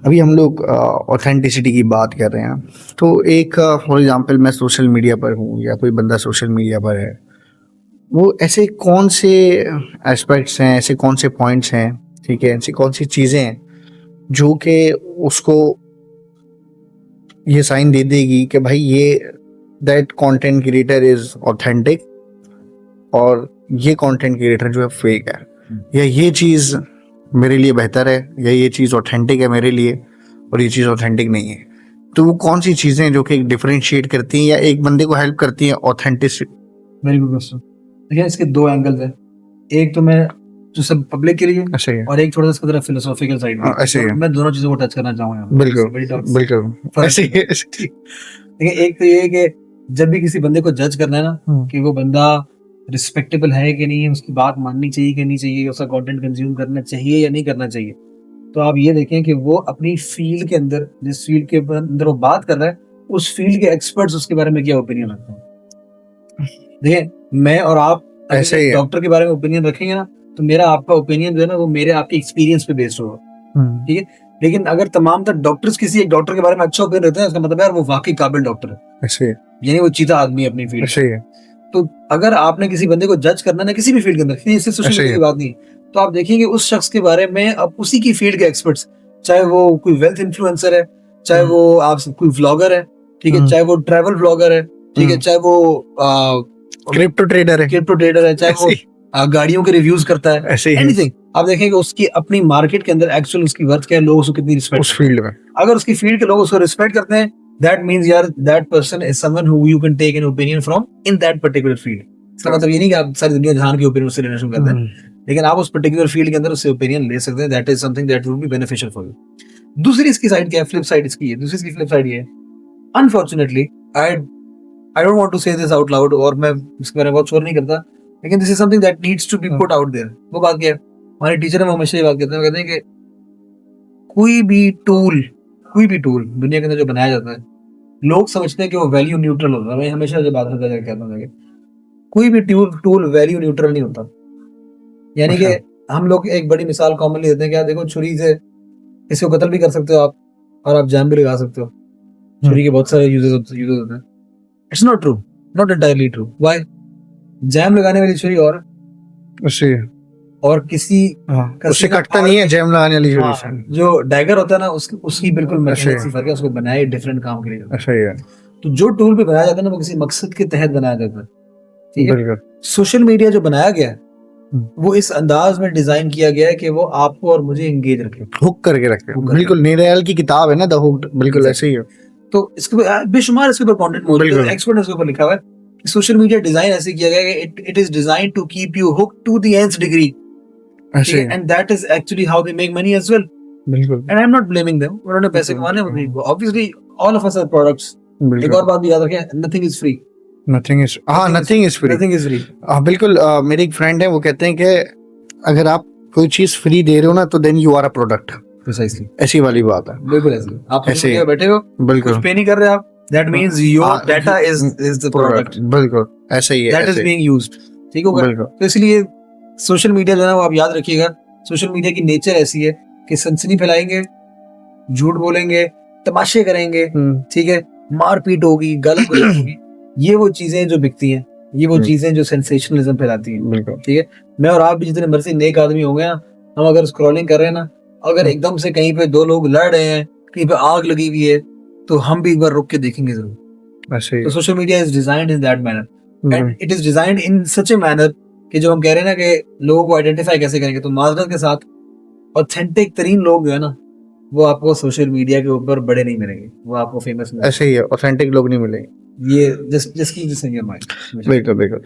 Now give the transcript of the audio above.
अभी हम लोग ऑथेंटिसिटी की बात कर रहे हैं, तो एक फॉर एग्जांपल मैं सोशल मीडिया पर हूँ या कोई बंदा सोशल मीडिया पर है, वो ऐसे कौन से एस्पेक्ट्स हैं, ऐसे कौन से पॉइंट्स हैं, ठीक है, ऐसी कौन सी चीज़ें हैं जो कि उसको ये साइन दे देगी कि भाई ये that content creator is authentic और ये कंटेंट क्रिएटर जो है फेक है, या ये चीज़ मेरे लिए बेहतर है, या ये चीज़ ऑथेंटिक है मेरे लिए और ये चीज़ ऑथेंटिक नहीं है। तो वो कौन सी चीज़ें जो कि डिफरेंशिएट करती हैं या एक बंदे को हेल्प करती हैं ऑथेंटिसिटी? Very good question. देखिए, इसके दो एंगल्स हैं। एक तो मैं जो सब पब्लिक के लिए ऐसे ही है। और एक थोड़ा सा इसका तरह फिलोसॉफिकल साइड में। ऐसे ही है। मैं दोनों चीजों को टच करना चाहूंगा यहाँ पे। बिल्कुल बड़ी topic। बिल्कुल ऐसे ही है, ऐसे ही। देखिए, एक तो ये है कि जब भी किसी बंदे को जज करना है ना कि वो बंदा रिस्पेक्टेबल है कि नहीं है, उसकी बात माननी चाहिए कि नहीं चाहिए, उसका कंटेंट कंज्यूम करना चाहिए या नहीं करना चाहिए, तो आप ये देखें कि वो अपनी फील्ड के अंदर, जिस फील्ड के अंदर वो बात कर रहा है, उस फील्ड के एक्सपर्ट्स उसके बारे में क्या ओपिनियन रखते हैं। देखिए, मैं और आप ऐसे ही है। डॉक्टर के बारे में ओपिनियन रखेंगे ना, तो मेरा आपका ओपिनियन जो है ना, वो मेरे आपके एक्सपीरियंस पे बेस्ड होगा, ठीक है। लेकिन अगर तमाम तक डॉक्टर्स किसी एक डॉक्टर के बारे में अच्छा ओपिनियन रखते हैं, इसका मतलब यार वो वाकई काबिल डॉक्टर है, ऐसे ही है। यानी वो चीता आदमी है अपनी फील्ड। ऐसे ही है। तो अगर आपने किसी बंदे को जज करना है ना, किसी भी फील्ड के अंदर, इससे सोशल ऐसे ही मीडिया की है। बात नहीं, तो आप देखेंगे उस शख्स के बारे में अब उसी की फील्ड के एक्सपर्ट्स, चाहे वो कोई वेल्थ इन्फ्लुएंसर है, चाहे वो आप कोई व्लॉगर है, ठीक है, चाहे वो ट्रैवल व्लॉगर है, ठीक है, चाहे वो क्रिप्टो ट्रेडर है, चाहे वो गाड़ियों के रिव्यूज करता है, ऐसे ही है। एनीथिंग, आप देखेंगे उसकी अपनी मार्केट के अंदर एक्चुअल उसकी वर्थ क्या है, लोग उसको कितनी रिस्पेक्ट उस फील्ड में। अगर उसकी फील्ड के लोग उसको रिस्पेक्ट करते हैं, दैट मींस यार that person is someone who you can take an opinion from in that particular field. इसका मतलब ये नहीं कि आप सारी दुनिया जहान की ओपिनियन उससे लेना शुरू कर दें, लेकिन आप उस पर्टिकुलर फील्ड के अंदर उससे ओपिनियन ले सकते हैं। That is something that would be beneficial for you. दूसरी इसकी साइड क्या है, फ्लिप साइड इसकी है, दूसरी इसकी फ्लिप साइड ये है, unfortunately I don't want to say this out loud, और मैं इसके बारे में बहुत श्योर नहीं करता, लेकिन this is something that needs to be put out there. वो बात क्या है, हमारे टीचर हम हमेशा ये बात कहते हैं कि कोई भी टूल दुनिया के अंदर जो बनाया जाता है, लोग समझते हैं कि वो वैल्यू न्यूट्रल होता है। मैं हमेशा ये बात कहता हूँ, कोई भी टूल वैल्यू न्यूट्रल नहीं होता। यानी कि हम लोग एक बड़ी मिसाल कॉमनली देते हैं कि देखो, छुरी से किसी को कत्ल भी कर सकते हो आप, और आप जैम भी लगा सकते हो। छुरी के बहुत सारे यूजेस होते हैं। It's not true, not entirely true. Why? Jam लगाने वाली छुरी और किसी उससे कटता नहीं है जैम लगाने वाली छुरी से। जो डैगर होता है ना, उसकी बिल्कुल मैकेनिक्स ही फर्क है, उसको बनाए डिफरेंट काम के लिए। ऐसा ही है। तो जो टूल भी बनाया जाता है ना, वो किसी मकसद के तहत बनाया जाता है, ठीक है। बिल्कुल। सोशल मीडिया जो बनाया गया है, वो इस अंदाज में डिजाइन किया गया है कि वो आपको और मुझे एंगेज रखे, हुक करके रखे। बिल्कुल नीरदयाल की किताब है ना, द हुक्ड, बिल्कुल ऐसे ही है। तो इसके बेशुमार इसके ऊपर कंटेंट मौजूद है, एक्सपर्ट ने इसके ऊपर लिखा हुआ है कि सोशल मीडिया डिजाइन ऐसे किया गया है कि it is designed to keep you hooked to the nth degree, and that is actually how they make money as well. बिल्कुल। And I'm not blaming them, उन्होंने पैसे कमाने हैं, obviously all of us are products. एक और बात भी याद रखें, nothing is free. Nothing is free. बिल्कुल। मेरे एक फ्रेंड है, वो कहते हैं कि अगर आप कोई चीज फ्री दे रहे हो ना, तो then you are a product. Precisely. ऐसी वाली बात है। बिल्कुल ऐसी। आप ऐसे बैठे हो, बिल्कुल, कुछ पे नहीं कर रहे आप, that means your data is the product. बिल्कुल ऐसे ही है। That is being used. ठीक होगा? तो इसलिए सोशल मीडिया जो है ना, वो आप याद रखिएगा, सोशल मीडिया की नेचर ऐसी है कि सनसनी फैलाएंगे, झूठ बोलेंगे, तमाशे करेंगे, ठीक है, मारपीट होगी, गलत होगी, ये वो चीजें जो बिकती हैं, ये वो चीजें जो सेंसेशनलिज्म फैलाती हैं, ठीक है। मैं और आप भी जितने मर्जी नेक आदमी होंगे ना, हम अगर स्क्रॉलिंग कर रहे हैं ना, अगर एकदम से कहीं पे दो लोग लड़ रहे हैं, कहीं पे आग लगी हुई है, तो हम भी एक बार रुक के देखेंगे जरूर। तो social media is designed in that manner, and it is designed in such a manner कि जो हम कह रहे हैं ना कि लोगों को आइडेंटिफाई कैसे करेंगे, तो माजरत के साथ ऑथेंटिक तरीन लोग जो है ना, वो आपको सोशल मीडिया के ऊपर बड़े नहीं मिलेंगे, वो आपको फेमस ऐसे ही है, ऑथेंटिक लोग नहीं मिलेंगे। ये just keep this in your mind. बिल्कुल बिल्कुल।